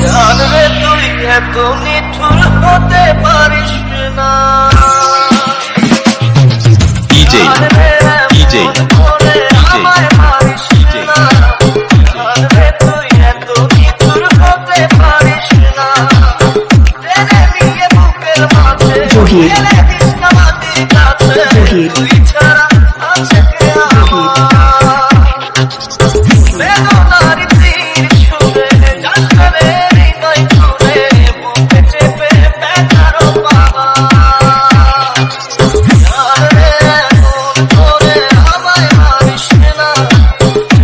জানবে তুই এত নিঠুর হতে পারিস না। DJ DJ আমায় মারিস না। জানবে তুই এত নিঠুর হতে পারিস না। টেনে নিয়ে বুকের মাঝে ফেলে দিস না মাটির কাছে। তুই ছাড়া আছে কে আমার? বেদনার তীর ছুঁড়ে যাচ্ছে হৃদয় ছুঁড়ে বুকে চেপে ব্যথার পাবা। জানবে এমন করে আমায় মারিস না।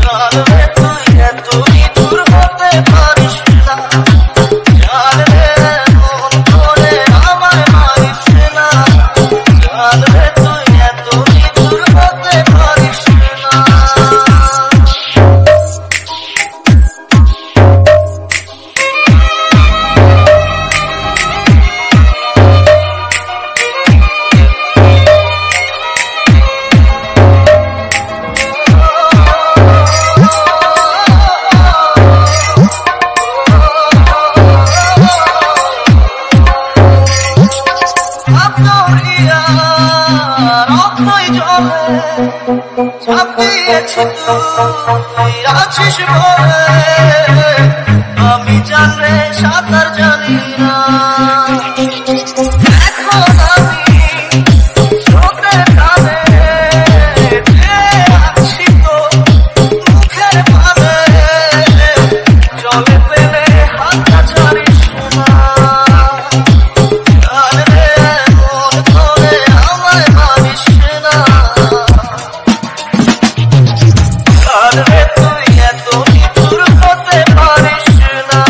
জানবে তুই এত নিঠুর হতে পারিস না। জানবে এমন করে আমায় মারিস না। জানবে তুই এত নিঠুর হতে পারিস না। চাপ দিয়েছি তুই আছিস বলে আমি জানলে সাঁতার জানি না। এখন আমি চোখের কানে আছি তো মুখের পানে জলে পেলে হাতটা ছাড়িস না। জানলে এমন করে আমায় মারিস না। জানবে তুই এত নিঠুর হতে পারিস না।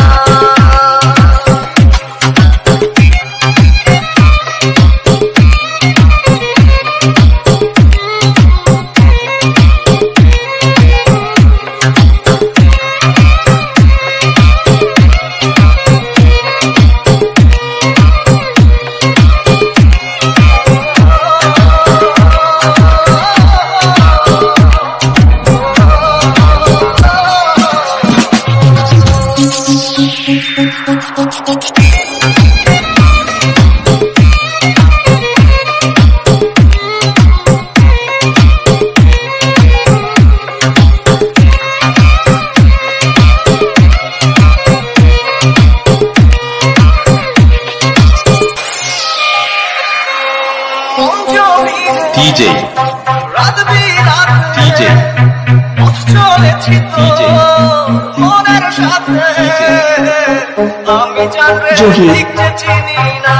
DJ রাত বিরাত DJ চলেছি DJ মনের সাথে আমি জানবে ঠিক চিনি না।